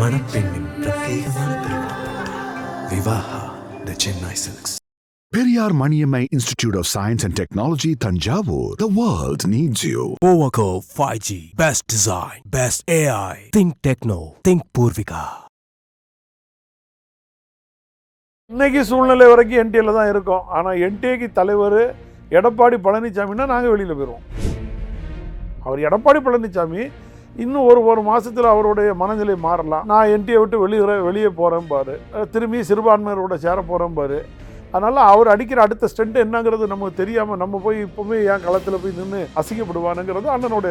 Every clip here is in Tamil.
மணப்பெண்ணின் பிரத்யேகமான திருமணம் Vivaha the Chennai silks. Periyar Maniammai Institute of Science and Technology, Tanjavur. The world needs you. Powerco 5G. Best design. Best AI. Think Techno. Think Purvika. இன்னைக்கு சூழ்நிலை வரைக்கும் என்டிஏல தான் இருக்கோம். ஆனால் என்டிஏக்கு தலைவர் எடப்பாடி பழனிசாமின்னா நாங்கள் வெளியில் போயிடுவோம். அவர் எடப்பாடி பழனிசாமி இன்னும் ஒரு மாதத்தில் அவருடைய மனநிலை மாறலாம். நான் என்டிஏ விட்டு வெளியே போகிறேன் பாரு, திரும்பி சிறுபான்மையரோட சேர போகிறேன் பாரு. அதனால் அவர் அடிக்கிற அடுத்த ஸ்டெண்ட் என்னங்கிறது நமக்கு தெரியாமல் நம்ம போய் இப்போவுமே என் களத்தில் போய் நின்று அசிங்கப்படுவானுங்கிறது அண்ணனோட.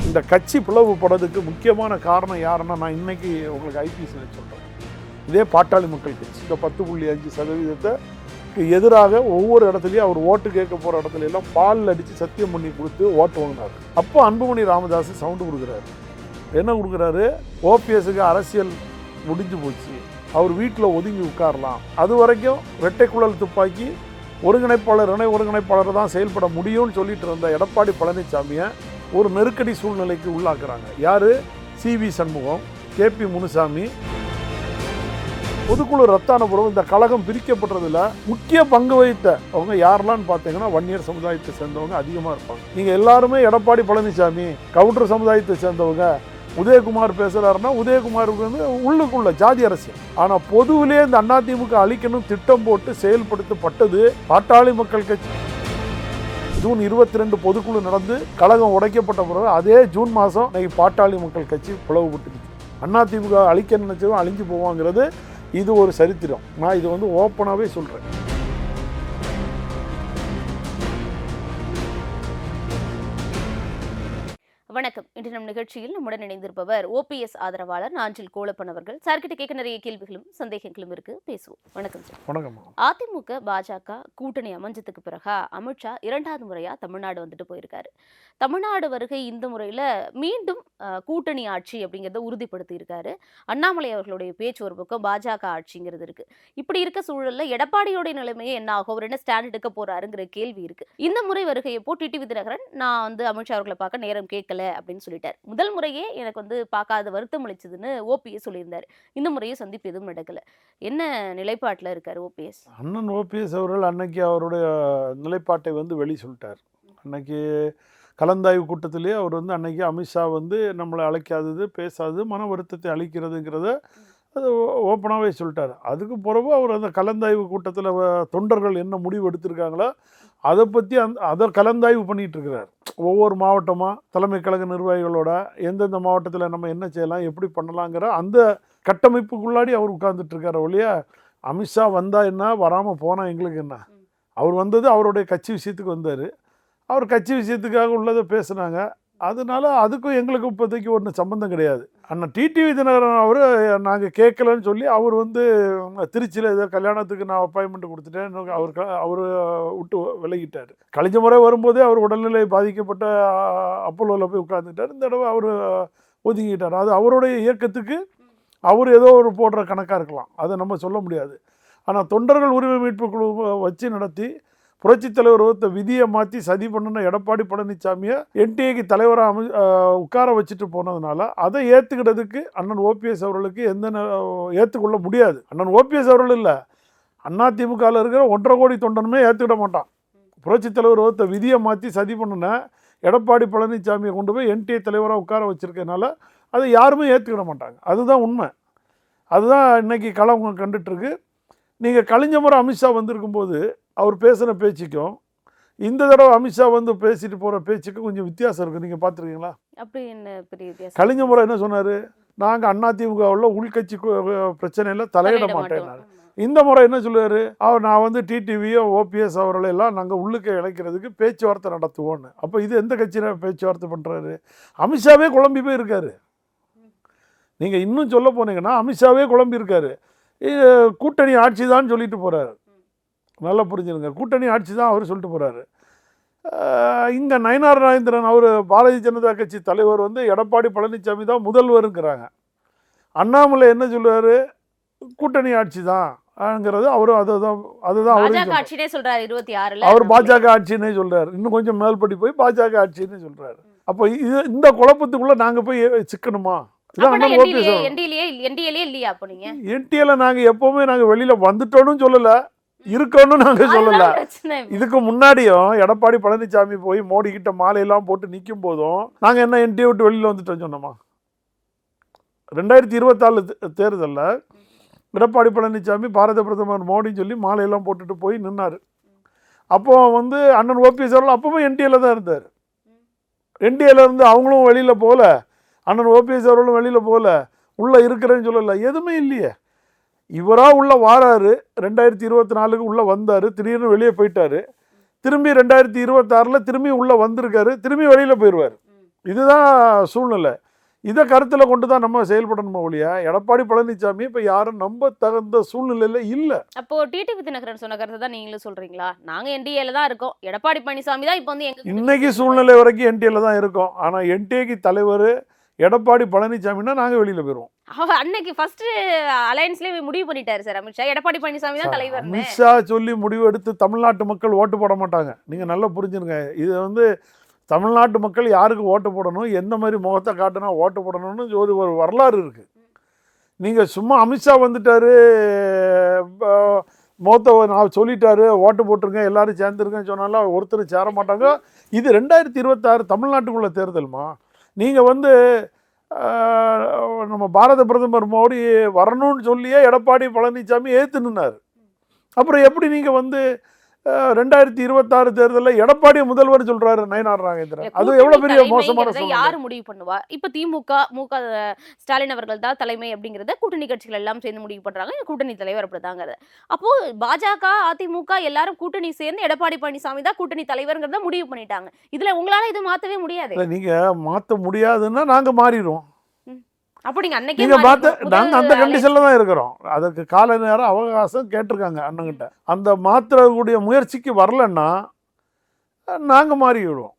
இந்த கட்சி பிளவுபடுறதுக்கு முக்கியமான காரணம் யாருன்னா, நான் இன்னைக்கு உங்களுக்கு ஐபிஎஸ்சில் சொல்கிறேன், இதே பாட்டாளி மக்கள் கட்சி இந்த 10.5% எதிராக ஒவ்வொரு இடத்துலையும் அவர் ஓட்டு கேட்க போகிற இடத்துல எல்லாம் பாலில் அடித்து சத்தியம் பண்ணி கொடுத்து ஓட்டு வாங்கினார். அப்போ அன்புமணி ராமதாஸ் சவுண்டு கொடுக்குறாரு. என்ன கொடுக்குறாரு? ஓபிஎஸ்க்கு அரசியல் முடிஞ்சு போச்சு, அவர் வீட்டில் ஒதுங்கி உட்காரலாம், அது வரைக்கும் இரட்டை குழல் துப்பாக்கி ஒருங்கிணைப்பாளர் இணை ஒருங்கிணைப்பாளர் தான் செயல்பட முடியும்னு சொல்லிட்டு இருந்த எடப்பாடி பழனிசாமியை ஒரு நெருக்கடி சூழ்நிலைக்கு உள்ளாக்குறாங்க. யார்? CV Shanmugam, KP Munusamy. பொதுக்குழு ரத்தானபுரம் இந்த கழகம் பிரிக்கப்பட்டதில் முக்கிய பங்கு வகித்த அவங்க யாரெல்லாம் பார்த்தீங்கன்னா வன்னியர் சமுதாயத்தை சேர்ந்தவங்க அதிகமாக இருப்பாங்க. நீங்கள் எல்லாருமே எடப்பாடி பழனிசாமி கவுண்டர் சமுதாயத்தை சேர்ந்தவங்க. உதயகுமார் பேசுகிறாருன்னா உதயகுமாருக்கு வந்து உள்ளுக்குள்ள ஜாதி அரசியல். ஆனால் பொதுவிலே இந்த அதிமுக அழிக்கணும் திட்டம் போட்டு செயல்படுத்தப்பட்டது பாட்டாளி மக்கள் கட்சி. ஜூன் 22 பொதுக்குழு நடந்து கழகம் உடைக்கப்பட்ட பிறகு அதே ஜூன் மாதம் இன்னைக்கு பாட்டாளி மக்கள் கட்சி பிளவுபட்டுருச்சு. அதிமுக அழிக்க நினைச்சதும் அழிஞ்சு போவாங்கிறது இது ஒரு சரித்திரம். நான் இது வந்து ஓப்பனாகவே சொல்கிறேன். வணக்கம். இன்று நம் நிகழ்ச்சியில் நம்முடன் இணைந்திருப்பவர் ஓபிஎஸ் ஆதரவாளர் நாஞ்சில் கோலப்பன் அவர்கள். சார்கிட்ட கேட்க நிறைய கேள்விகளும் சந்தேகங்களும் இருக்கு, பேசுவோம். வணக்கம் சார். வணக்கம். அதிமுக பாஜக கூட்டணி அமைஞ்சதுக்கு பிறகு அமித்ஷா 2வது முறையா தமிழ்நாடு வந்துட்டு போயிருக்காரு. தமிழ்நாடு வருகை இந்த முறையில மீண்டும் கூட்டணி ஆட்சி அப்படிங்கிறத உறுதிப்படுத்தி இருக்காரு. அண்ணாமலை அவர்களுடைய பேச்சு ஒரு பக்கம், பாஜக ஆட்சிங்கிறது இருக்கு. இப்படி இருக்க சூழல்ல எடப்பாடியோட நிலைமையே என்ன ஆகும், அவர் என்ன ஸ்டாண்ட் எடுக்க போறாருங்கிற கேள்வி இருக்கு. இந்த முறை வருகையப்போ டிடிவி தினகரன் நான் வந்து அமித்ஷா அவர்களை பார்க்க நேரம் கேட்கல அப்படின்னு சொல்லிட்டார். முதல் முறையே எனக்கு வந்து பார்க்காத வருத்தம் அளிச்சதுன்னு ஓபிஎஸ் சொல்லியிருந்தார். இந்த முறையும் சந்திப்பு எதுவும் நடக்கல. என்ன நிலைப்பாட்டில் இருக்காரு ஓபிஎஸ்? அண்ணன் ஓபிஎஸ் அவர்கள் அன்னைக்கு அவருடைய நிலைப்பாட்டை வந்து வெளி சொல்லிட்டார். அன்னைக்கு கலந்தாய்வு கூட்டத்திலேயே அவர் வந்து அன்னைக்கு அமித்ஷா வந்து நம்மளை அழைக்காதது, பேசாதது, மன வருத்தத்தை அளிக்கிறதுங்கிறத அது ஓப்பனாகவே சொல்லிட்டார். அதுக்கு பிறகு அவர் அந்த கலந்தாய்வு கூட்டத்தில் தொண்டர்கள் என்ன முடிவு எடுத்திருக்காங்களோ அதை பற்றி அதை கலந்தாய்வு பண்ணிகிட்டு இருக்கிறார். ஒவ்வொரு மாவட்டமாக தலைமை கழக நிர்வாகிகளோட எந்தெந்த மாவட்டத்தில் நம்ம என்ன செய்யலாம், எப்படி பண்ணலாங்கிற அந்த கட்டமைப்புக்குள்ளாடி அவர் உட்கார்ந்துட்டுருக்கார். ஒழிய அமித்ஷா வந்தால் என்ன, வராமல் போனால் எங்களுக்கு என்ன. அவர் வந்தது அவருடைய கட்சி விஷயத்துக்கு வந்தார். அவர் கட்சி விஷயத்துக்காக உள்ளதை பேசுனாங்க. அதனால அதுக்கும் எங்களுக்கு இப்போதைக்கு ஒன்றும் சம்மந்தம் கிடையாது. அண்ணன் டிடிவி தினகரன் அவர் நாங்கள் கேட்கலன்னு சொல்லி அவர் வந்து திருச்சியில் ஏதோ கல்யாணத்துக்கு நான் அப்பாயின்மெண்ட் கொடுத்துட்டேன், அவர் விட்டு விலகிட்டார். கழிஞ்ச முறை வரும்போதே அவர் உடல்நிலை பாதிக்கப்பட்ட அப்போலோவில் போய் உட்காந்துட்டார். இந்த தடவை அவர் ஒதுங்கிட்டார். அது அவருடைய இயக்கத்துக்கு அவர் ஏதோ ஒரு போடுற கணக்காக இருக்கலாம், அதை நம்ம சொல்ல முடியாது. ஆனால் தொண்டர்கள் உரிமை மீட்பு குழு வச்சு நடத்தி புரட்சித் தலைவர் விதியை மாற்றி சதி பண்ணின எடப்பாடி பழனிசாமியை என்டிஏக்கு தலைவராக உட்கார வச்சுட்டு போனதுனால அதை ஏற்றுக்கிட்டதுக்கு அண்ணன் ஓபிஎஸ் அவர்களுக்கு ஏற்றுக்கொள்ள முடியாது. அண்ணன் ஓபிஎஸ் அவர்கள் இல்லை, அதிமுகவில் இருக்கிற 1.5 கோடி தொண்டனுமே ஏற்றுக்கிட மாட்டான். புரட்சித் தலைவர் விதியை மாற்றி சதி பண்ணின எடப்பாடி பழனிசாமியை கொண்டு போய் என்டிஏ தலைவராக உட்கார வச்சுருக்கனால அதை யாருமே ஏற்றுக்கிட மாட்டாங்க. அதுதான் உண்மை. அதுதான் இன்றைக்கி களம் கண்டுட்டுருக்கு. நீங்கள் கழிஞ்ச முறை அமித்ஷா வந்திருக்கும்போது அவர் பேசின பேச்சுக்கும் இந்த தடவை அமித்ஷா வந்து பேசிட்டு போகிற பேச்சுக்கும் கொஞ்சம் வித்தியாசம் இருக்குது. நீங்கள் பார்த்துருக்கீங்களா? அப்படி என்ன பெரிய வித்தியாசம்? கழிஞ்ச முறை என்ன சொன்னார்? நாங்கள் அதிமுகவில் உள்கட்சி பிரச்சனையில் தலையிட மாட்டேன். இந்த முறை என்ன சொல்லுவார்? நான் வந்து டிடிவியோ ஓபிஎஸ் அவர்களெல்லாம் நாங்கள் உள்ளுக்கு இணைக்கிறதுக்கு பேச்சுவார்த்தை நடத்துவோன்னு. அப்போ இது எந்த கட்சியில் பேச்சுவார்த்தை பண்ணுறாரு? அமித்ஷாவே குழம்பி போய் இருக்காரு. நீங்கள் இன்னும் சொல்ல போனீங்கன்னா அமித்ஷாவே குழம்பி இருக்காரு. கூட்டணி ஆட்சி தான் சொல்லிட்டு போகிறாரு. நல்லா புரிஞ்சுருங்க, கூட்டணி ஆட்சி தான் அவர் சொல்லிட்டு போகிறாரு. இங்கே நயினார் நாகேந்திரன் அவர் பாரதிய ஜனதா கட்சி தலைவர் வந்து எடப்பாடி பழனிசாமி தான் முதல்வருங்கிறாங்க. அண்ணாமலை என்ன சொல்லுவார்? கூட்டணி ஆட்சி தான் அவரும் அதுதான் அவர் பாஜக ஆட்சின்னே சொல்கிறார். இன்னும் கொஞ்சம் மேல்படி போய் பாஜக ஆட்சின்னு சொல்கிறாரு. அப்போ இந்த குழப்பத்துக்குள்ளே நாங்கள் போய் சிக்கணுமா? இதான் அண்ணன் ஓபிஎஸ் அவர்கள். என்டிஏலயே இல்லையா அப்போ நீங்க? என்டிஏல நாங்கள் எப்போவுமே நாங்கள் வெளியில் வந்துட்டோன்னு சொல்லலை, இருக்கோன்னு நாங்கள் சொல்லலை. அதுதான் பிரச்சனை. இதுக்கு முன்னாடியும் எடப்பாடி பழனிசாமி போய் மோடி கிட்ட மாலையெல்லாம் போட்டு நிற்கும் போதும் நாங்கள் என்ன என்டிஏ விட்டு வெளியில் வந்துட்டோம் சொன்னோமா? 2024 தேர்தலில் எடப்பாடி பழனிசாமி பாரத பிரதமர் மோடின்னு சொல்லி மாலையெல்லாம் போட்டுட்டு போய் நின்னார். அப்போ வந்து அண்ணன் ஓபிஎஸ் அவர்கள் அப்பவும் என்டிஏல தான் இருந்தார். என்டிஏல இருந்து அவங்களும் வெளியில் போகல, அண்ணன் ஓபிஎஸ் அவர்களும் வெளியில் போகல, உள்ளே இருக்கிறேன்னு சொல்லலை, எதுவுமே இல்லையே. இவராக உள்ளே வாராரு, 2024க்கு உள்ளே வந்தார், திடீர்னு வெளியே போயிட்டார், திரும்பி 2026 திரும்பி உள்ளே வந்திருக்காரு, திரும்பி வெளியில் போயிடுவார். இதுதான் சூழ்நிலை. இதை கருத்தில் கொண்டு தான் நம்ம செயல்படணுமோ ஒழிய எடப்பாடி பழனிசாமி இப்போ யாரும் நம்ப தகுந்த சூழ்நிலையில் இல்லை. அப்போ டிடிவி தினகரன் சொன்ன கருத்தை தான் நீங்களும் சொல்றீங்களா? நாங்க என்டிஏல தான் இருக்கோம், எடப்பாடி பழனிசாமி தான் இப்போ வந்து எங்க இன்னைக்கு சூழ்நிலை வரைக்கும் என்டிஏல தான் இருக்கோம். ஆனால் என்டிஏக்கு தலைவர் எடப்பாடி பழனிசாமின்னா நாங்கள் வெளியில் போயிடுவோம். அன்னைக்கு ஃபர்ஸ்ட் அலையன்ஸ்லேயே முடிவு பண்ணிட்டாரு சார் அமித்ஷா, எடப்பாடி பழனிசாமி தான் தலைவர். அமித்ஷா சொல்லி முடிவு எடுத்து தமிழ்நாட்டு மக்கள் ஓட்டு போட மாட்டாங்க. நீங்கள் நல்லா புரிஞ்சுருங்க. இது வந்து தமிழ்நாட்டு மக்கள் யாருக்கு ஓட்டு போடணும், எந்த மாதிரி முகத்தை காட்டினா ஓட்டு போடணும்னு ஒரு வரலாறு இருக்குது. நீங்கள் சும்மா அமித்ஷா வந்துட்டார், முகத்தை நான் சொல்லிட்டாரு ஓட்டு போட்டுருங்க எல்லாரும் சேர்ந்துருங்கன்னு சொன்னாலும் ஒருத்தர் சேர மாட்டாங்க. இது 2026 தமிழ்நாட்டுக்குள்ள தேர்தல்மா. நீங்கள் வந்து நம்ம பாரத பிரதமர் மோடி வரணும்னு சொல்லியே எடப்பாடி பழனிசாமி ஏற்று நின்னார். அப்புறம் எப்படி நீங்கள் வந்து 2026 தேர்தலில் எடப்பாடி முதல்வர் சொல்றாரு நயனார் நாகேந்திரன்? அது எவ்வளவு பெரிய மோசமான சூழ்நிலை. யாரு முடிவு பண்ணுவா? இப்ப திமுக ஸ்டாலின் அவர்கள் தான் தலைமை அப்படிங்கறத கூட்டணி கட்சிகள் எல்லாம் சேர்ந்து முடிவு பண்றாங்க. கூட்டணி தலைவர் அப்படிதாங்க. அப்போ பாஜக அதிமுக எல்லாரும் கூட்டணி சேர்ந்து எடப்பாடி பழனிசாமி தான் கூட்டணி தலைவர்ங்கிறத முடிவு பண்ணிட்டாங்க. இதுல உங்களால இது மாத்தவே முடியாது. நீங்க மாத்த முடியாதுன்னா நாங்க மாறிடுவோம். அப்போ நீங்க அன்னைக்கே நீங்க பார்த்து நாங்க அந்த கண்டிஷன்ல தான் இருக்கிறோம். அதுக்கு கால நேரம் அவகாசம் கேட்டிருக்காங்க அண்ணங்கிட்ட. அந்த மாற்றக்கூடிய முயற்சிக்கு வரலன்னா நாங்க மாறிவிடுவோம்.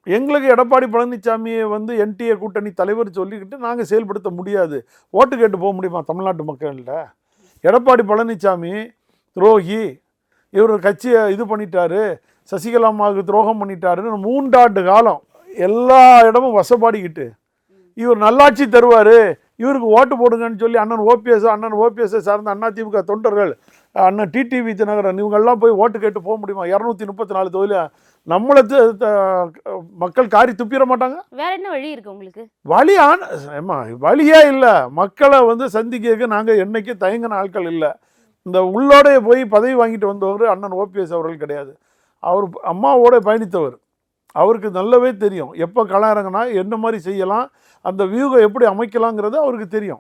எங்களுக்கு எடப்பாடி பழனிசாமியை வந்து என்டிஏ கூட்டணி தலைவர் சொல்லிக்கிட்டு நாங்கள் செயல்படுத்த முடியாது. ஓட்டு கேட்டு போக முடியுமா தமிழ்நாட்டு மக்கள்கிட்ட? எடப்பாடி பழனிசாமி துரோகி, இவர் கட்சியை இது பண்ணிட்டாரு, சசிகலா அம்மாவுக்கு துரோகம் பண்ணிட்டாருன்னு 3 ஆண்டு காலம் எல்லா இடமும் வசப்பாடிக்கிட்டு இவர் நல்லாட்சி தருவார், இவருக்கு ஓட்டு போடுங்கன்னு சொல்லி அண்ணன் ஓபிஎஸ் சார்ந்த அதிமுக தொண்டர்கள், அண்ணன் டிடிவி தினகரன் இவங்கெல்லாம் போய் ஓட்டு கேட்டு போக முடியுமா? 234 தொகுதியில் நம்மளை மக்கள் காரி துப்பிட மாட்டாங்க? வேற என்ன வழி இருக்கு உங்களுக்கு? வழியே இல்லை. மக்களை வந்து சந்திக்க நாங்கள் என்னைக்கு தயங்கின ஆட்கள் இல்லை. இந்த உள்ளோட போய் பதவி வாங்கிட்டு வந்தவர் அண்ணன் ஓபிஎஸ் அவர்கள் கிடையாது. அவர் அம்மாவோட பயணித்தவர். அவருக்கு நல்லாவே தெரியும் எப்போ களம் இறங்கினா என்ன மாதிரி செய்யலாம், அந்த வியூகம் எப்படி அமைக்கலாங்கிறது அவருக்கு தெரியும்.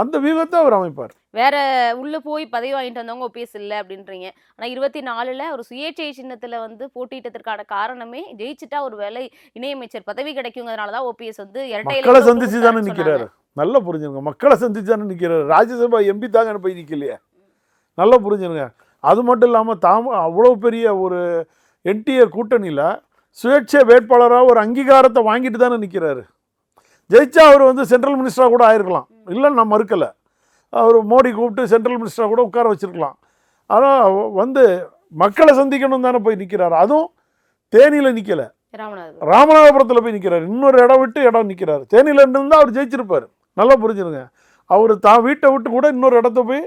அந்த வியூகத்தை அவர் அமைப்பார். வேற உள்ள போய் பதவி வாங்கிட்டு வந்தவங்க ஓபிஎஸ் இல்லை அப்படின்றீங்க. ஆனால் 24ல் ஒரு சுயேட்சை சின்னத்தில் வந்து போட்டியிட்டதற்கான காரணமே ஜெயிச்சுட்டா ஒரு வேலை இணையமைச்சர் பதவி கிடைக்குங்கிறதுனால தான் ஓபிஎஸ் வந்து மக்களை சந்திச்சு தானே நிற்கிறாரு. நல்லா புரிஞ்சுருங்க, மக்களை சந்திச்சு தானே நிற்கிறாரு. ராஜ்யசபா எம்பி தாங்க போய் நிற்கலையே. நல்லா புரிஞ்சுருங்க. அது மட்டும் இல்லாமல் அவ்வளோ பெரிய ஒரு என்டிஏ கூட்டணியில் சுயேட்சை வேட்பாளராக ஒரு அங்கீகாரத்தை வாங்கிட்டு தானே நிற்கிறாரு. ஜெயிச்சா அவர் வந்து சென்ட்ரல் மினிஸ்டராக கூட ஆயிருக்கலாம், இல்லைன்னு நான் மறுக்கலை. அவர் மோடி கூப்பிட்டு சென்ட்ரல் மினிஸ்டராக கூட உட்கார வச்சுருக்கலாம். ஆனால் வந்து மக்களை சந்திக்கணும் தானே போய் நிற்கிறாரு. அதுவும் தேனியில் நிற்கலை, ராமநாதபுரத்தில் போய் நிற்கிறாரு. இன்னொரு இடம் விட்டு இடம் நிற்கிறாரு. தேனியில் இருந்தால் அவர் ஜெயிச்சிருப்பார். நல்லா புரிஞ்சுருங்க. அவர் தான் வீட்டை விட்டு கூட இன்னொரு இடத்த போய்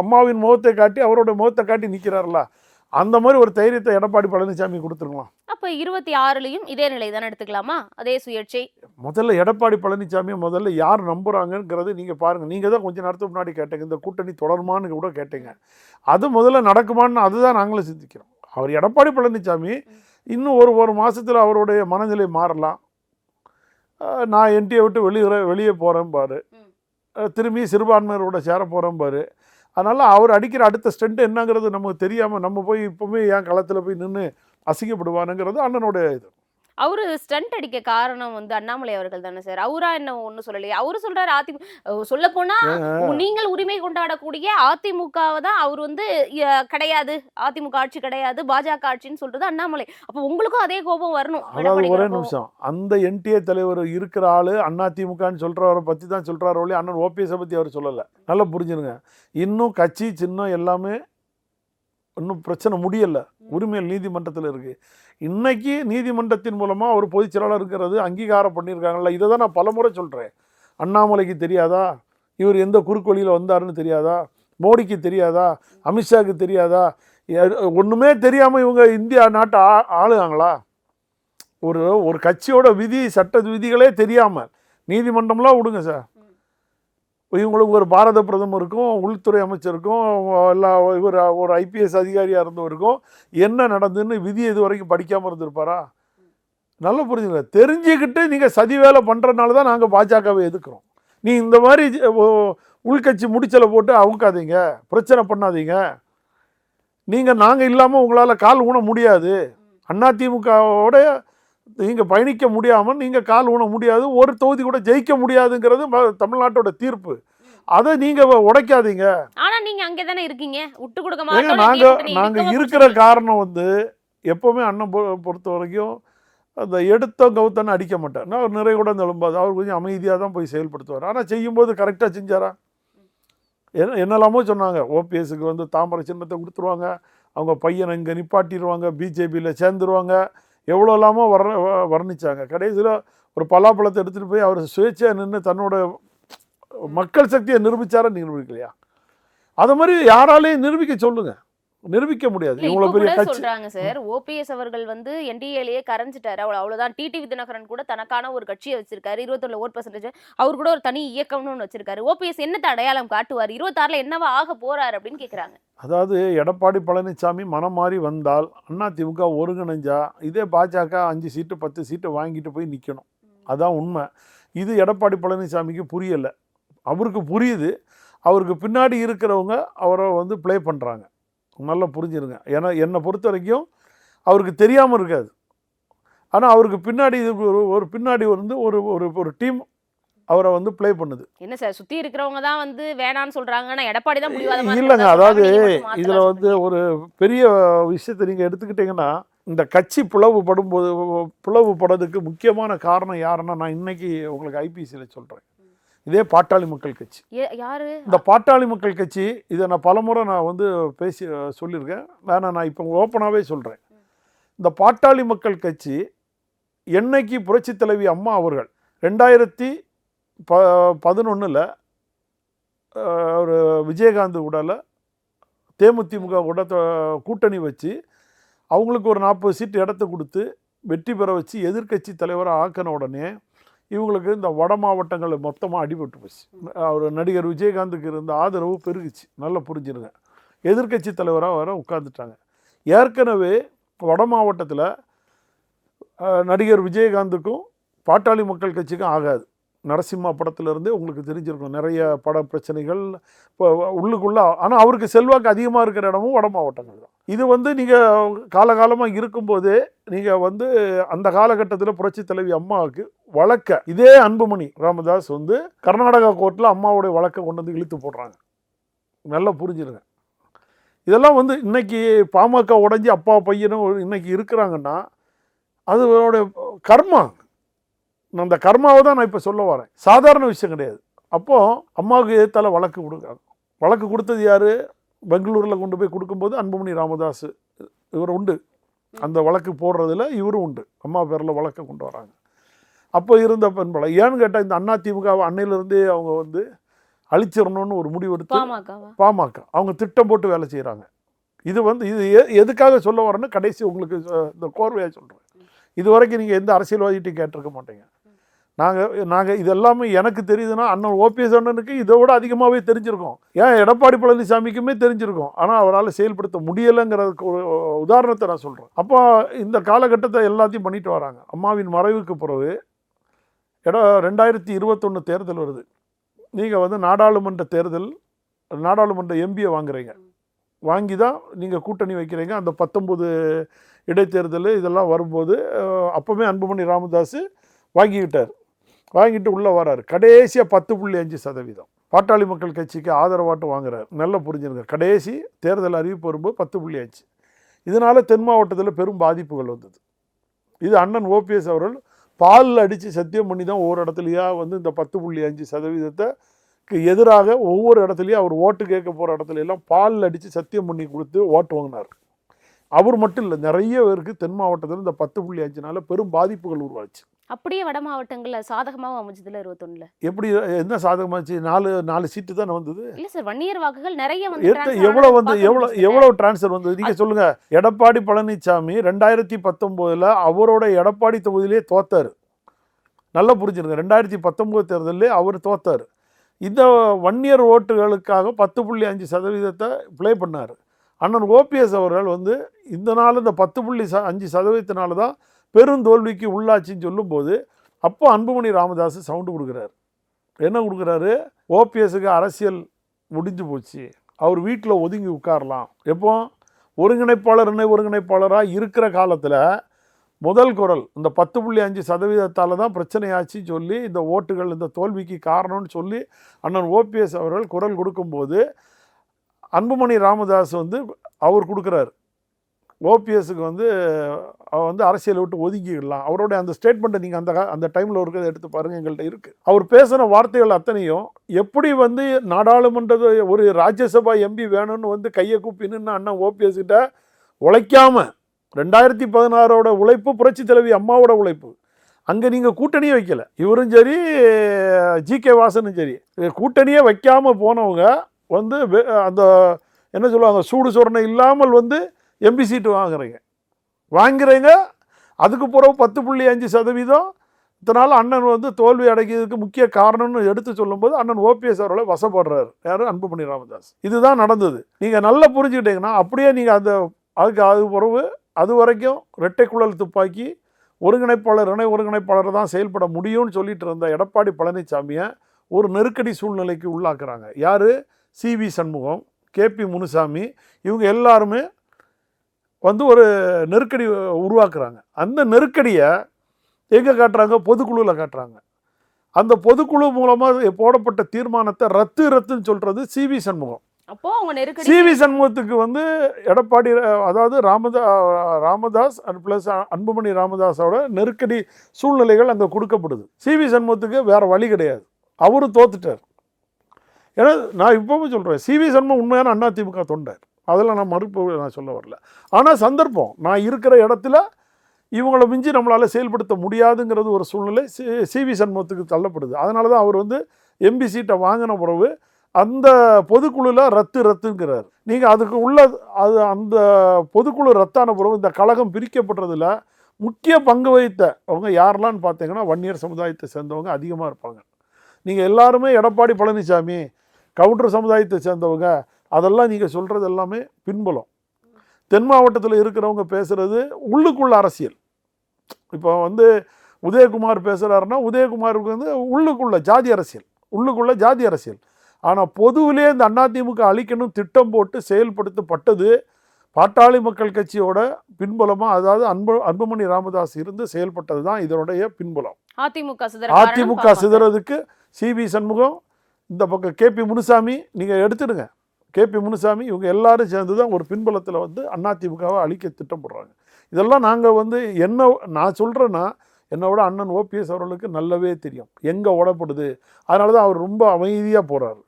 அம்மாவின் முகத்தை காட்டி அவரோட முகத்தை காட்டி நிற்கிறாருல, அந்த மாதிரி ஒரு தைரியத்தை எடப்பாடி பழனிசாமி கொடுத்துருக்கலாம். அப்போ 26லையும் இதே நிலை தானே எடுத்துக்கலாமா? அதே சுயேட்சை. முதல்ல எடப்பாடி பழனிசாமியை முதல்ல யார் நம்புறாங்கிறது நீங்கள் பாருங்கள். நீங்கள் தான் கொஞ்சம் நேரத்துக்கு முன்னாடி கேட்டீங்க இந்த கூட்டணி தொடருமான்னு கூட கேட்டீங்க. அது முதல்ல நடக்குமான்னு அதுதான் நாங்களும் சிந்திக்கிறோம். அவர் எடப்பாடி பழனிசாமி இன்னும் ஒரு மாதத்தில் அவருடைய மனநிலை மாறலாம். நான் என்டிஏ விட்டு வெளியே போகிறேன் பாரு, திரும்பி சிறுபான்மையரோட சேர போகிறேன் பாரு. அதனால் அவர் அடிக்கிற அடுத்த ஸ்டண்ட் என்னங்கிறது நமக்கு தெரியாமல் நம்ம போய் இப்போவுமே ஏன் களத்தில் போய் நின்று அசிங்கப்படுவானுங்கிறது அண்ணனோட இது. அவரு ஸ்டண்ட் அடிக்க காரணம் வந்து அண்ணாமலை அவர்கள் தானே சார். அவரா என்ன ஒன்றும் சொல்லலையே. அவரு சொல்றாரு அதிமுக சொல்ல போனா நீங்கள் உரிமை கொண்டாடக்கூடிய அதிமுகவை தான் அவர் வந்து கிடையாது, அதிமுக ஆட்சி கிடையாது, பாஜக ஆட்சின்னு சொல்றது அண்ணாமலை. அப்போ உங்களுக்கும் அதே கோபம் வரணும். அதாவது ஒரே நிமிஷம், அந்த என்டிஏ தலைவர் இருக்கிற ஆளு அதிமுகன்னு சொல்றவரை பற்றி தான் சொல்றாரு ஒழிய அண்ணன் ஓபிஎஸை பற்றி அவர் சொல்லலை. நல்லா புரிஞ்சுருங்க. இன்னும் கட்சி சின்னம் எல்லாமே இன்னும் பிரச்சனை முடியலை. உரிமையில் நீதிமன்றத்தில் இருக்குது. இன்னைக்கு நீதிமன்றத்தின் மூலமாக ஒரு பொதுச் செயலாளர் இருக்கிறது அங்கீகாரம் பண்ணியிருக்காங்கல்ல. இதை தான் நான் பல முறை சொல்கிறேன். அண்ணாமலைக்கு தெரியாதா? இவர் எந்த குறுக்கு வழியில் வந்தாருன்னு தெரியாதா? மோடிக்கு தெரியாதா? அமித்ஷாவுக்கு தெரியாதா? ஒன்றுமே தெரியாமல் இவங்க இந்தியா நாட்டை ஆளுவாங்களா? ஒரு கட்சியோட விதி சட்ட விதிகளே தெரியாமல், நீதிமன்றம்லாம் விடுங்க சார், இவங்களுக்கு ஒரு பாரத பிரதமருக்கும் உள்துறை அமைச்சருக்கும் எல்லா இவர் ஒரு ஐபிஎஸ் அதிகாரியாக இருந்தவருக்கும் என்ன நடந்துன்னு விதி இது வரைக்கும் படிக்காமல் இருந்திருப்பாரா? நல்லா புரிஞ்சுங்க. தெரிஞ்சுக்கிட்டு நீங்கள் சதி வேலை பண்ணுறதுனால தான் நாங்கள் பாஜகவை எதிர்க்கிறோம். நீ இந்த மாதிரி உள்கட்சி முடிச்சலை போட்டு அவுக்காதீங்க, பிரச்சனை பண்ணாதீங்க. நாங்கள் இல்லாமல் உங்களால் கால் ஊன முடியாது. அதிமுகவோட நீங்கள் பயணிக்க முடியாமல் நீங்கள் கால் ஊன முடியாது, ஒரு தொகுதி கூட ஜெயிக்க முடியாதுங்கிறது தமிழ்நாட்டோட தீர்ப்பு. அதை நீங்கள் உடைக்காதீங்க. ஆனா நீங்க அங்கே தானே இருக்கீங்க, விட்டு கொடுக்க மாட்டோம். நாங்கள் இருக்கிற காரணம் எப்போவுமே அண்ணன் பொறுத்த வரைக்கும் அந்த எடுத்த கவுத்தன்னு அடிக்க மாட்டார். அவர் நிறைய கூட எழும்பாது. அவர் கொஞ்சம் அமைதியாக தான் போய் செயல்படுத்துவார். ஆனால் செய்யும்போது கரெக்டாக செஞ்சாரா? என்னெல்லாமோ சொன்னாங்க. ஓபிஎஸ்க்கு தாமரை சின்னத்தை கொடுத்துருவாங்க, அவங்க பையனை இங்கே நிப்பாட்டிடுவாங்க, பிஜேபியில் சேர்ந்துருவாங்க, எவ்வளோ இல்லாமல் வர்ணிச்சாங்க. கடைசியில் ஒரு பலாப்பழத்தை எடுத்துகிட்டு போய் அவர் சுயேட்சையாக நின்று தன்னோட மக்கள் சக்தியை நிரூபிச்சாரா? நிரூபிக்கலையா? அது மாதிரி யாராலையும் நிரூபிக்க சொல்லுங்க, நிரூபிக்க முடியாது. இவ்வளவு பெரிய கட்சி சொல்றாங்க சார். ஓபிஎஸ் அவர்கள் என்டிஏலயே கரைஞ்சிட்டாரு, அவ்வளவுதான். டிடிவி தினகரன் கூட தனக்கான ஒரு கட்சியை வச்சிருக்காரு, 21% அவர் கூட ஒரு தனி இயக்கம்னு வச்சிருக்காரு. ஓபிஎஸ் என்னத்தை அடையாளம் காட்டுவார்? 26ல என்னவா ஆக போறாரு அப்படின்னு கேக்குறாங்க. அதாவது எடப்பாடி பழனிசாமி மனம் மாறி வந்தால் அதிமுக ஒருங்கிணைஞ்சா இதே பாஜக 5 சீட்டு 10 சீட்டு வாங்கிட்டு போய் நிற்கணும். அதான் உண்மை. இது எடப்பாடி பழனிசாமிக்கு புரியலை. அவருக்கு புரியுது. அவருக்கு பின்னாடி இருக்கிறவங்க அவரை ப்ளே பண்ணுறாங்க. நல்லா புரிஞ்சிருங்க. ஏன்னா என்னை பொறுத்த வரைக்கும் அவருக்கு தெரியாமல் இருக்காது. ஆனால் அவருக்கு பின்னாடி ஒரு பின்னாடி ஒரு டீம் அவரை ப்ளே பண்ணுது. என்ன சார் சுற்றி இருக்கிறவங்க தான் வேணான்னு சொல்கிறாங்க, ஆனால் எடப்பாடி தான் முடிவாதமா இல்லைங்க. அதாவது இதில் ஒரு பெரிய விஷயத்தை நீங்கள் எடுத்துக்கிட்டிங்கன்னா, இந்த கட்சி பிளவுபடுறதுக்கு முக்கியமான காரணம் யாருன்னா, நான் இன்னைக்கு உங்களுக்கு ஐபிசியில் சொல்கிறேன், இதே பாட்டாளி மக்கள் கட்சி. யாரு இந்த பாட்டாளி மக்கள் கட்சி? இதை நான் பலமுறை நான் பேசி சொல்லியிருக்கேன். நான் இப்போ ஓப்பனாகவே சொல்கிறேன். இந்த பாட்டாளி மக்கள் கட்சி என்னைக்கு புரட்சி தலைவி அம்மா அவர்கள் 2011 ஒரு விஜயகாந்த் கூடல தேமுதிமுக கூட கூட்டணி வச்சு அவங்களுக்கு ஒரு 40 சீட்டு இடத்த கொடுத்து வெற்றி பெற வச்சு எதிர்கட்சி தலைவராக ஆக்கின உடனே இவங்களுக்கு இந்த வட மாவட்டங்கள் மொத்தமாக அடிபட்டு போச்சு. அவர் நடிகர் விஜயகாந்துக்கு இருந்த ஆதரவு பெருகுச்சு. நல்லா புரிஞ்சிருங்க. எதிர்கட்சி தலைவராக வர உட்காந்துட்டாங்க. ஏற்கனவே வட மாவட்டத்தில் நடிகர் விஜயகாந்துக்கும் பாட்டாளி மக்கள் கட்சிக்கும் ஆகாது. நரசிம்மா படத்துலேருந்தே உங்களுக்கு தெரிஞ்சிருக்கும், நிறைய பட பிரச்சனைகள் இப்போ உள்ளுக்குள்ளே. ஆனால் அவருக்கு செல்வாக்கு அதிகமாக இருக்கிற இடமும் வட மாவட்டங்கள் தான். இது நீங்கள் காலகாலமாக இருக்கும்போதே நீங்கள் அந்த காலகட்டத்தில் புரட்சி தலைவி அம்மாவுக்கு வழக்க இதே அன்புமணி ராமதாஸ் கர்நாடகா கோர்ட்டில் அம்மாவுடைய வழக்கை கொண்டு இழுத்து போடுறாங்க. நல்லா புரிஞ்சிருங்க. இதெல்லாம் இன்னைக்கு பாமக உடைஞ்சி அப்பா பையனும் இன்னைக்கு இருக்கிறாங்கன்னா அது அவருடைய கர்மா. அந்த கர்மாவை தான் நான் இப்போ சொல்ல வரேன். சாதாரண விஷயம் கிடையாது. அப்போது அம்மாவுக்கு எதிர்த்தால வழக்கு கொடுக்குறாங்க. வழக்கு கொடுத்தது யார்? பெங்களூரில் கொண்டு போய் கொடுக்கும்போது அன்புமணி ராமதாஸ் இவர் உண்டு. அந்த வழக்கு போடுறதுல இவரும் உண்டு. அம்மா பேரில் வழக்கை கொண்டு வராங்க. அப்போ இருந்த பெண்பலை ஏன்னு கேட்டால் இந்த அதிமுக அன்னையிலிருந்தே அவங்க அழிச்சிடணும்னு ஒரு முடிவெடுத்து பாமக அவங்க திட்டம் போட்டு வேலை செய்கிறாங்க. இது இது எதுக்காக சொல்ல வரேன்னு கடைசி உங்களுக்கு இந்த கோர்வையாக சொல்கிறேன். இது வரைக்கும் நீங்கள் எந்த அரசியல்வாதிகிட்டையும் கேட்டிருக்க மாட்டீங்க. நாங்கள் இது எல்லாமே எனக்கு தெரியுதுன்னா அண்ணன் ஓபிஎஸ் அண்ணனுக்கு இதை விட அதிகமாகவே தெரிஞ்சிருக்கோம். ஏன் எடப்பாடி பழனிசாமிக்குமே தெரிஞ்சிருக்கும். ஆனால் அவரால் செயல்படுத்த முடியலைங்கிறதுக்கு ஒரு உதாரணத்தை நான் சொல்கிறேன். அப்போ இந்த காலகட்டத்தை எல்லாத்தையும் பண்ணிட்டு வராங்க. அம்மாவின் மறைவுக்கு பிறகு 2021 தேர்தல் வருது. நீங்கள் நாடாளுமன்ற எம்பியை வாங்குறீங்க. வாங்கி தான் நீங்கள் கூட்டணி வைக்கிறீங்க. அந்த 19 இடைத்தேர்தல் இதெல்லாம் வரும்போது அப்போவே அன்புமணி ராமதாஸ் வாங்கிட்டு உள்ளே வராரு. கடைசியாக 10.5% பாட்டாளி மக்கள் கட்சிக்கு ஆதரவாட்டு வாங்குறாரு. நல்லா புரிஞ்சுருங்க. கடைசி தேர்தல் அறிவிப்பு வரும்போது 10.5. இதனால் தென் மாவட்டத்தில் பெரும் பாதிப்புகள் வந்தது. இது அண்ணன் ஓபிஎஸ் அவர்கள் பாலில் அடித்து சத்தியம் பண்ணி தான் ஒவ்வொரு இடத்துலையா இந்த 10.5%க்கு எதிராக ஒவ்வொரு இடத்துலையும் அவர் ஓட்டு கேட்க போகிற இடத்துல எல்லாம் பாலில் அடித்து சத்தியம் பண்ணி கொடுத்து ஓட்டு வாங்கினார். அவர் மட்டும் இல்லை, நிறைய பேருக்கு தென் மாவட்டத்தில் இந்த 10.5 பெரும் பாதிப்புகள் உருவாச்சு. அப்படியே வட மாவட்டங்கள்ல சாதகமாவும் அமைஞ்சதுல 21ல. எப்படி என்ன சாதகமாச்சு? 4 சீட்டு தானே வந்தது. இல்ல சார், வன்னியர் வாக்குகள் நிறைய வந்து எவ்வளவு டிரான்ஸ்ஃபர் வந்தது நீங்க சொல்லுங்க. எடப்பாடி பழனிசாமி 2019 அவரோட எடப்பாடி தொகுதியிலே தோத்தாரு. நல்லா புரிஞ்சுருங்க, 2019 தேர்தலில் அவர் தோத்தார். இந்த வன்னியர் ஓட்டுகளுக்காக 10.5% ப்ளே பண்ணார். அண்ணன் ஓபிஎஸ் அவர்கள் வந்து இந்த 10.5% தான் பெருந்தோல்விக்கு உள்ளாட்சின்னு சொல்லும்போது அப்போ அன்புமணி ராமதாஸ் சவுண்டு கொடுக்குறாரு. என்ன கொடுக்குறாரு? ஓபிஎஸ்க்கு அரசியல் முடிஞ்சு போச்சு, அவர் வீட்டில் ஒதுங்கி உட்காரலாம். எப்போ ஒருங்கிணைப்பாளர் இணை ஒருங்கிணைப்பாளராக இருக்கிற காலத்தில் முதல் குரல் இந்த 10.5% தான் பிரச்சனையாச்சுன்னு சொல்லி இந்த ஓட்டுகள் இந்த தோல்விக்கு காரணம்னு சொல்லி அண்ணன் ஓபிஎஸ் அவர்கள் குரல் கொடுக்கும்போது அன்புமணி ராமதாஸ் வந்து அவர் கொடுக்குறாரு. ஓபிஎஸ்க்கு வந்து அரசியலை விட்டு ஒதுக்கிடலாம். அவருடைய அந்த ஸ்டேட்மெண்ட்டை நீங்கள் அந்த டைமில் இருக்கிறத எடுத்து பாருங்கள், எங்கள்கிட்ட இருக்குது. அவர் பேசின வார்த்தைகள் அத்தனையும் எப்படி வந்து நாடாளுமன்ற ஒரு ராஜ்யசபா எம்பி வேணும்னு வந்து கையை கூப்பின்னு அண்ணன் ஓபிஎஸ் கிட்ட உழைக்காமல் 2016 உழைப்பு புரட்சி தலைவி அம்மாவோட உழைப்பு, அங்கே நீங்கள் கூட்டணியே வைக்கல. இவரும் சரி ஜி.கே. வாசனும் சரி கூட்டணியே வைக்காமல் போனவங்க வந்து அந்த என்ன சொல்லுவாங்க, சூடு சொரணை இல்லாமல் வந்து எம்பி சீட்டு வாங்குறீங்க. அதுக்கு பிறகு 10.5% இதனால் அண்ணன் வந்து தோல்வி அடைக்கிறதுக்கு முக்கிய காரணம்னு எடுத்து சொல்லும்போது அண்ணன் ஓபிஎஸ் அவர்களை வசப்படுறாரு. யார்? அன்புமணி ராமதாஸ். இதுதான் நடந்தது. நீங்கள் நல்லா புரிஞ்சுக்கிட்டீங்கன்னா அப்படியே நீங்கள் அதுக்கு பிறகு அது வரைக்கும் இரட்டை குழல் துப்பாக்கி ஒருங்கிணைப்பாளர் இணை ஒருங்கிணைப்பாளர் தான் செயல்பட முடியும்னு சொல்லிட்டு இருந்த எடப்பாடி பழனிசாமியை ஒரு நெருக்கடி சூழ்நிலைக்கு உள்ளாக்குறாங்க. யார்? சி.வி. சண்முகம், கே.பி. முனுசாமி, இவங்க எல்லாருமே வந்து ஒரு நெருக்கடி உருவாக்குறாங்க. அந்த நெருக்கடியை எங்கே காட்டுறாங்க? பொதுக்குழுவில் காட்டுறாங்க. அந்த பொதுக்குழு மூலமாக போடப்பட்ட தீர்மானத்தை ரத்துன்னு சொல்கிறது சி.வி. சண்முகம். அப்போ அவங்க நெருக்கடி சி.வி. சண்முகத்துக்கு வந்து எடப்பாடி அதாவது ராமதாஸ் ப்ளஸ் அன்புமணி ராமதாஸோட நெருக்கடி சூழ்நிலைகள் அங்கே கொடுக்கப்படுது. சி.வி. சண்முகத்துக்கு வேறு வழி கிடையாது, அவரும் தோத்துட்டார். ஏன்னா நான் இப்போவும் சொல்கிறேன், சி.வி. சண்முகம் உண்மையான அதிமுக தொண்டர், அதெல்லாம் நான் நான் சொல்ல வரல. ஆனால் சந்தர்ப்பம், நான் இருக்கிற இடத்துல இவங்களை மிஞ்சி நம்மளால் செயல்படுத்த முடியாதுங்கிறது ஒரு சூழ்நிலை சி.வி. சண்முகத்துக்கு தள்ளப்படுது. அதனால தான் அவர் வந்து எம்பி சீட்டை வாங்கின பிறகு அந்த பொதுக்குழுவில் ரத்துங்கிறார். நீங்கள் அதுக்கு உள்ள அந்த பொதுக்குழு ரத்தான பிறகு இந்த கழகம் பிரிக்கப்படுறதுல முக்கிய பங்கு வகித்த அவங்க யாரெல்லாம்னு பார்த்தீங்கன்னா வன்னியர் சமுதாயத்தை சேர்ந்தவங்க அதிகமாக இருப்பாங்க. நீங்கள் எல்லாருமே எடப்பாடி பழனிசாமி கவுண்டர் சமுதாயத்தை சேர்ந்தவங்க, அதெல்லாம் நீங்கள் சொல்கிறது எல்லாமே பின்புலம். தென் மாவட்டத்தில் இருக்கிறவங்க பேசுகிறது உள்ளுக்குள்ள அரசியல். இப்போ வந்து உதயகுமார் பேசுகிறாருன்னா உதயகுமாருக்கு வந்து உள்ளுக்குள்ள ஜாதி அரசியல். ஆனால் பொதுவிலே இந்த அதிமுக அழிக்கணும் திட்டம் போட்டு செயல்படுத்தப்பட்டது பாட்டாளி மக்கள் கட்சியோட பின்புலமாக, அதாவது அன்புமணி ராமதாஸ் இருந்து செயல்பட்டது தான் இதனுடைய பின்புலம். அதிமுக சிதறதுக்கு சி.வி. சண்முகம், இந்த பக்கம் கே.பி. முனுசாமி நீங்கள் எடுத்துடுங்க, கே.பி. முனுசாமி, இவங்க எல்லாரும் சேர்ந்து தான் ஒரு பின்புலத்தில் வந்து அதிமுகவை அழிக்க திட்டம் போடுறாங்க. இதெல்லாம் நாங்கள் வந்து நான் சொல்கிறேன்னா என்னோட அண்ணன் ஓபிஎஸ் அவர்களுக்கு நல்லாவே தெரியும் எங்கே ஓடப்படுது. அதனால தான் அவர் ரொம்ப அமைதியாக போகிறாரு.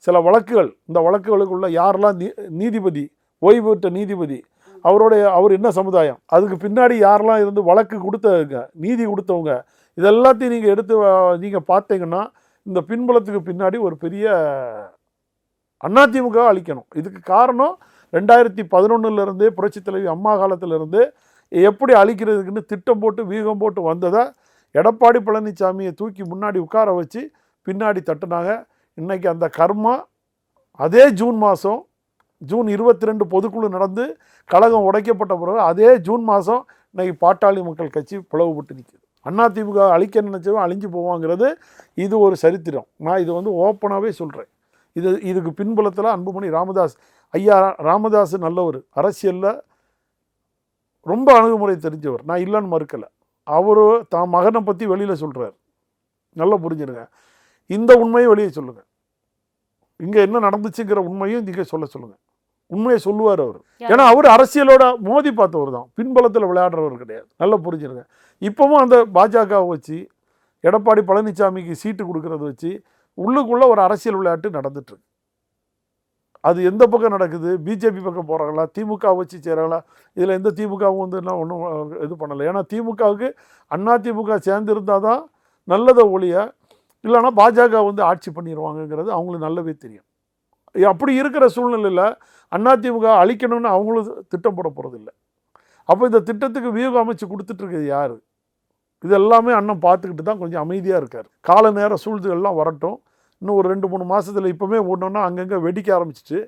சில வழக்குகள், இந்த வழக்குகளுக்குள்ள யாரெல்லாம் நீதிபதி, ஓய்வு பெற்ற நீதிபதி, அவர் என்ன சமுதாயம், அதுக்கு பின்னாடி யாரெல்லாம் இருந்து வழக்கு கொடுத்தவங்க, நீதி கொடுத்தவங்க, இதெல்லாத்தையும் நீங்கள் எடுத்து நீங்கள் பார்த்தீங்கன்னா இந்த பின்புலத்துக்கு பின்னாடி ஒரு பெரிய அதிமுக அழிக்கணும். இதுக்கு காரணம் 2011 புரட்சி தலைவி அம்மா காலத்திலிருந்து எப்படி அழிக்கிறதுக்குன்னு திட்டம் போட்டு வீகம் போட்டு வந்ததை எடப்பாடி பழனிசாமியை தூக்கி முன்னாடி உட்கார வச்சு பின்னாடி தட்டுனாங்க. இன்றைக்கி அந்த கர்மா அதே ஜூன் 22 பொதுக்குழு நடந்து கழகம் உடைக்கப்பட்ட பிறகு அதே ஜூன் மாதம் இன்றைக்கி பாட்டாளி மக்கள் கட்சி பிளவுபட்டு நிற்குது. அதிமுக அழிக்க நினைச்சவன் அழிஞ்சு போவாங்கிறது இது ஒரு சரித்திரம். நான் இது வந்து ஓப்பனாகவே சொல்கிறேன். இதுக்கு பின்புலத்தில் அன்புமணி ராமதாஸ், ஐயா ராமதாஸ் நல்லவர், அரசியலில் ரொம்ப அணுகுமுறை தெரிஞ்சவர், நான் இல்லைன்னு மறுக்கலை. அவர் தான் மகனை பற்றி வெளியில் சொல்கிறார், நல்லா புரிஞ்சுருங்க. இந்த உண்மையை வெளியே சொல்லுங்கள், இங்கே என்ன நடந்துச்சுங்கிற உண்மையும் இங்கே சொல்லுங்கள். உண்மையை சொல்லுவார் அவர். ஏன்னா அவர் அரசியலோட மோதி பார்த்தவர் தான், பின்புலத்தில் விளையாடுறவர் கிடையாது. நல்லா புரிஞ்சுருங்க. இப்போவும் அந்த பாஜகவை வச்சு எடப்பாடி பழனிசாமிக்கு சீட்டு கொடுக்கறத வச்சு உள்ளுக்குள்ளே ஒரு அரசியல் விளையாட்டு நடந்துட்டுருக்கு. அது எந்த பக்கம் நடக்குது, பிஜேபி பக்கம் போகிறாங்களா, திமுக வச்சு செய்கிறாங்களா? இதில் எந்த திமுகவும் வந்து என்ன ஒன்றும் இது பண்ணலை. ஏன்னா திமுகவுக்கு அதிமுக சேர்ந்து இருந்தால் தான் நல்லதை ஒழிய, இல்லைன்னா பாஜக வந்து ஆட்சி பண்ணிடுவாங்கங்கிறது அவங்களுக்கு நல்லாவே தெரியும். அப்படி இருக்கிற சூழ்நிலையில் அதிமுக அழிக்கணும்னு அவங்களும் திட்டம் போட போகிறதில்ல. அப்போ இந்த திட்டத்துக்கு வியூகம் அமைச்சு கொடுத்துட்ருக்குது யார்? இது எல்லாமே அண்ணன் பார்த்துக்கிட்டு தான் கொஞ்சம் அமைதியாக இருக்கார். கால நேர சூழ்நிலைகள்லாம் வரட்டும். இன்னும் ஒரு 2-3 மாதத்தில் இப்போவே ஓடணுன்னா அங்கங்கே வெடிக்க ஆரம்பிச்சிச்சு.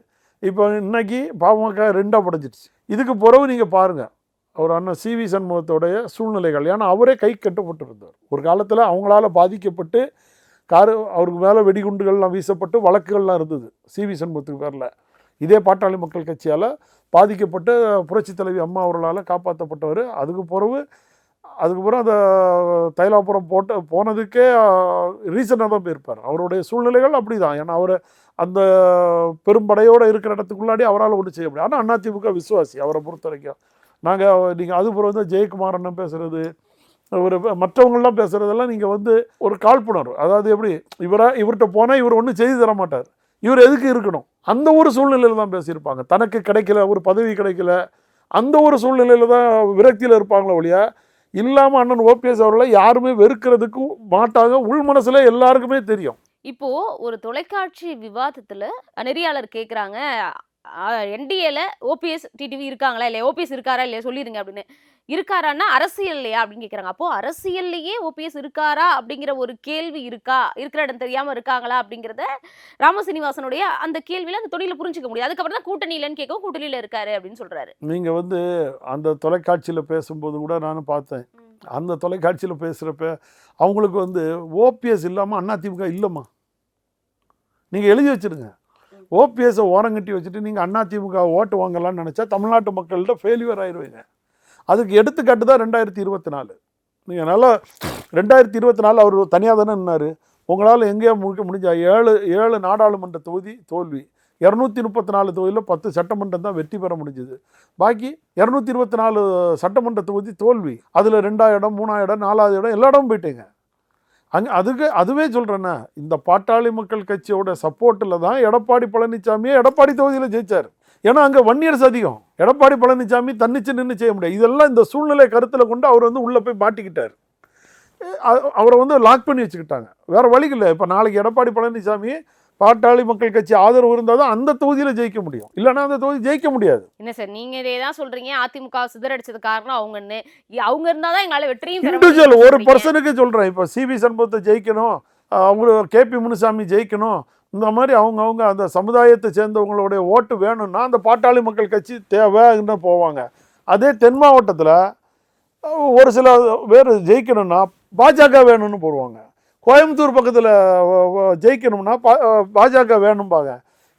இப்போ இன்னைக்கு பாமக 2ஆக படைஞ்சிடுச்சு. இதுக்கு பிறகு நீங்கள் பாருங்கள் அவர் அண்ணன் சிவி சண்முகத்தோடைய சூழ்நிலைகள். ஏன்னா அவரே கை கட்டப்பட்டு இருந்தார். ஒரு காலத்தில் அவங்களால பாதிக்கப்பட்டு அவருக்கு மேலே வெடிகுண்டுகள்லாம் வீசப்பட்டு வழக்குகள்லாம் இருந்தது சிவி சண்முகத்துக்கு பேரில். இதே பாட்டாளி மக்கள் கட்சியால் பாதிக்கப்பட்டு புரட்சித் தலைவி அம்மா அவர்களால் காப்பாற்றப்பட்டவர். அதுக்கு பிறகு அந்த தைலாபுரம் போனதுக்கே ரீசனாக தான் போயிருப்பார். அவருடைய சூழ்நிலைகள் அப்படி தான். ஏன்னா அவர் அந்த பெரும்படையோடு இருக்கிற இடத்துக்குள்ளாடி அவரால் ஒன்றும் செய்ய முடியாது. ஆனால் அதிமுக விசுவாசி அவரை பொறுத்த வரைக்கும். நீங்கள் அது பிறகு வந்து ஜெயக்குமார் அண்ணன் பேசுகிறது, ஒரு மற்றவங்களாம் பேசுகிறதெல்லாம் நீங்கள் வந்து ஒரு காழ்ப்புணர்வு. அதாவது எப்படி இவர்கிட்ட போனால் இவர் ஒன்றும் செய்து தர மாட்டார், இவர் எதுக்கு இருக்கணும், அந்த ஒரு சூழ்நிலையில் தான் பேசியிருப்பாங்க. தனக்கு கிடைக்கல, ஒரு பதவி கிடைக்கல, அந்த ஒரு சூழ்நிலையில் தான் விரக்தியில் இருப்பாங்களோ ஒழிய, இல்லாமல் அண்ணன் ஓபிஎஸ் அவர்களை யாருமே வெறுக்கிறதுக்கு மாட்டாங்க. உள் மனசுல எல்லாருக்குமே தெரியும். இப்போ ஒரு தொலைக்காட்சி விவாதத்துல நெறியாளர் கேட்குறாங்க, என்டிஏல ஓபிஎஸ் டிடிவி இருக்காங்களா இல்லையா, ஓபிஎஸ் இருக்காரா இல்லையா சொல்லிடுங்க அப்படின்னு. இருக்காரான்னா அரசியல் இல்லையா அப்படின்னு கேட்குறாங்க. அப்போ அரசியல்லையே ஓபிஎஸ் இருக்காரா அப்படிங்கிற ஒரு கேள்வி இருக்கா, இருக்கிற இடம் தெரியாமல் இருக்காங்களா அப்படிங்கிறத ராமசீனிவாசனுடைய அந்த கேள்வியில் அந்த தொழில புரிஞ்சுக்க முடியாது. அதுக்கப்புறம் தான் கூட்டணி இல்லைன்னு கேட்கவும் கூட்டணியில் இருக்காரு அப்படின்னு சொல்றாரு. நீங்கள் வந்து அந்த தொலைக்காட்சியில் பேசும்போது கூட நானும் பார்த்தேன். அந்த தொலைக்காட்சியில் பேசுகிறப்ப அவங்களுக்கு வந்து ஓபிஎஸ் இல்லாமல் அதிமுக இல்லைம்மா, நீங்கள் எழுதி வச்சுருங்க. ஓபிஎஸை ஓரங்கட்டி வச்சுட்டு நீங்கள் அதிமுக ஓட்டு வாங்கலாம்னு நினச்சா தமிழ்நாட்டு மக்கள்கிட்ட ஃபெயிலியர் ஆயிடுவீங்க. அதுக்கு எடுத்துக்காட்டு தான் 2024. நீங்கள் நல்லா 2024 அவர் தனியாக தானே நின்னார். உங்களால் எங்கேயா முடிஞ்சா 7 நாடாளுமன்ற தொகுதி தோல்வி, 234 தொகுதியில் 10 சட்டமன்றம் தான் வெற்றி பெற முடிஞ்சது. பாக்கி 224 சட்டமன்ற தொகுதி தோல்வி. அதில் 2ஆம் இடம், 3ஆம் இடம், 4ஆவது இடம் எல்லா இடமும் போயிட்டீங்க. அதுவே சொல்கிறேன்னா, இந்த பாட்டாளி மக்கள் கட்சியோட சப்போர்ட்டில் தான் எடப்பாடி பழனிசாமியே எடப்பாடி தொகுதியில் ஜெயிச்சார். ஏன்னா அங்கே வன்னியர்ஸ் அதிகம். எடப்பாடி பழனிசாமி தன்னிச்சு நின்று செய்ய முடியாது. இதெல்லாம் இந்த சூழ்நிலை கருத்தில் கொண்டு அவர் வந்து உள்ளே போய் மாட்டிக்கிட்டார். அவரை வந்து லாக் பண்ணி வச்சுக்கிட்டாங்க. வேறு வழி இல்லை. இப்போ நாளைக்கு எடப்பாடி பழனிசாமி பாட்டாளி மக்கள் கட்சி ஆதரவு இருந்தால் தான் அந்த தொகுதியில் ஜெயிக்க முடியும், இல்லைன்னா அந்த தொகுதி ஜெயிக்க முடியாது. என்ன சார் நீங்கள் இதே தான் சொல்கிறீங்க, அதிமுக சிதறடிச்சது காரணம் அவங்க இருந்தால் தான் எங்களால் வெற்றியும் இண்டிவிஜுவல் ஒரு பர்சனுக்கு சொல்கிறேன். இப்போ சிவி சண்முகத்தை ஜெயிக்கணும், அவங்க கேபி முனுசாமி ஜெயிக்கணும், இந்த மாதிரி அவங்க அந்த சமுதாயத்தை சேர்ந்தவங்களுடைய ஓட்டு வேணும்னா அந்த பாட்டாளி மக்கள் கட்சி தேவைன்னு போவாங்க. அதே தென் மாவட்டத்தில் ஒரு சில பேர் ஜெயிக்கணும்னா பாஜக வேணும்னு போடுவாங்க. கோயம்புத்தூர் பக்கத்தில் ஜெயிக்கணும்னா பாஜக வேணும்பாங்க.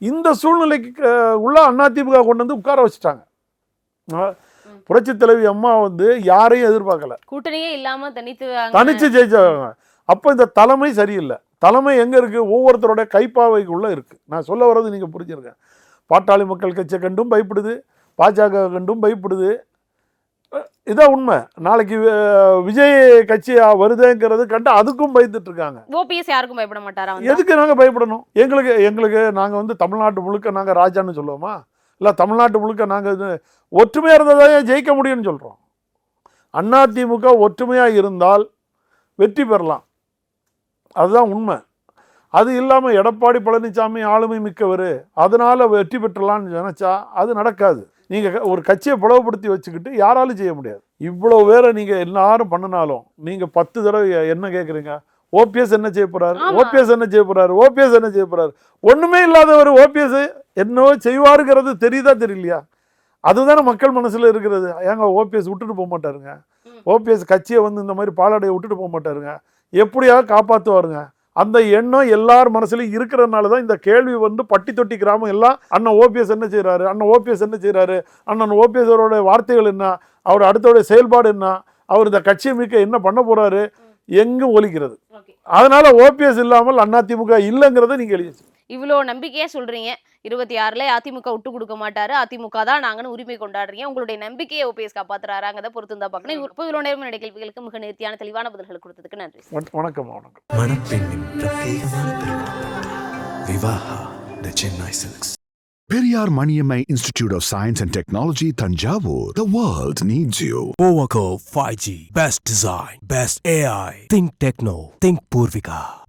இந்த சூழ்நிலைக்கு உள்ள அதிமுக கொண்டு வந்து உட்கார வச்சுட்டாங்க. புரட்சி தலைவி அம்மா வந்து யாரையும் எதிர்பார்க்கல, கூட்டணியே இல்லாமல் தனிச்சு ஜெயிச்சாங்க. அப்போ இந்த தலைமை சரியில்லை. தலைமை எங்கே இருக்குது? ஒவ்வொருத்தரோட கைப்பாவைக்குள்ளே இருக்குது. நான் சொல்ல வர்றது நீங்கள் புரிஞ்சுருங்க. பாட்டாளி மக்கள் கட்சியை கண்டும் பயப்படுது, பாஜக கண்டும் பயப்படுது. இதான் உண்மை. நாளைக்கு விஜய் கட்சி வருதுங்கிறது கண்டு அதுக்கும் பயந்துட்டு இருக்காங்க. ஓபிஎஸ் யாருக்கும் பயப்பட மாட்டாரா? எதுக்கு நாங்கள் பயப்படணும்? எங்களுக்கு நாங்கள் வந்து தமிழ்நாட்டு முழுக்க நாங்கள் ராஜான்னு சொல்லுவோமா? இல்லை தமிழ்நாட்டு முழுக்க நாங்கள் ஒற்றுமையாக இருந்தால் தான் ஜெயிக்க முடியும்னு சொல்கிறோம். அதிமுக ஒற்றுமையாக இருந்தால் வெற்றி பெறலாம், அதுதான் உண்மை. அது இல்லாமல் எடப்பாடி பழனிசாமி ஆளுமை மிக்கவர், அதனால் வெற்றி பெற்றலான்னு நினச்சா அது நடக்காது. நீங்கள் ஒரு கட்சியை பிளவுபடுத்தி வச்சுக்கிட்டு யாராலும் செய்ய முடியாது. இவ்வளோ வேற நீங்கள் எல்லாரும் பண்ணினாலும் நீங்கள் 10 தடவை என்ன கேட்குறீங்க? ஓபிஎஸ் என்ன செய்ய போகிறாரு, ஓபிஎஸ் என்ன செய்ய போகிறாரு, ஓபிஎஸ் என்ன செய்ய போகிறாரு? ஒன்றுமே இல்லாதவர் ஓபிஎஸ் என்னவோ செய்வாருங்கிறது தெரியுதா தெரியலையா? அதுதானே மக்கள் மனசில் இருக்கிறது. ஏங்க ஓபிஎஸ் விட்டுட்டு போக மாட்டாருங்க. ஓபிஎஸ் கட்சியை வந்து இந்த மாதிரி பாலாடையை விட்டுட்டு போக மாட்டாருங்க. எப்படியாவது காப்பாற்றுவாருங்க. அந்த எண்ணம் எல்லார் மனசுலையும் இருக்கிறதுனால தான் இந்த கேள்வி வந்து பட்டி தொட்டி கிராமம் எல்லாம் அண்ணன் ஓபிஎஸ் என்ன செய்கிறாரு, அண்ணன் ஓபிஎஸ் என்ன செய்கிறாரு, அண்ணன் ஓபிஎஸ் அவரோட வார்த்தைகள் என்ன, அவர் அடுத்தோடைய செயல்பாடு என்ன, அவர் இந்த கட்சியை மிக்க என்ன பண்ண போகிறாரு, எங்கும் ஒலிக்கிறது. அதனால ஓபிஎஸ் இல்லாமல் அதிமுக இல்லைங்கிறத நீங்கள் எழுதி. இவ்வளோ நம்பிக்கையாக சொல்கிறீங்க, 26ல் அதிமுக விட்டு கொடுக்க மாட்டாரு, அதிமுக தான் நாங்கன்னு உரிமை கொண்டாடுறீங்க. உங்களுடைய நம்பிக்கையை ஓபிஎஸ் காப்பாற்றுறாராங்கிறத பொறுத்து தான் பார்க்கணும். இப்போ இவ்வளோ நேரம் என்னுடைய கேள்விகளுக்கு மிக நேர்த்தியான தெளிவான பதில்கள் கொடுத்ததுக்கு நன்றி. வணக்கம். மணப்பெண்ணின் பிரத்யேகமான திருமணம் Vivaha the Chennai silks. Periyar Maniammai Institute of Science and Technology, Tanjavur. The world needs you. Powerco 5G. Best design. Best AI. Think Techno. Think Purvika.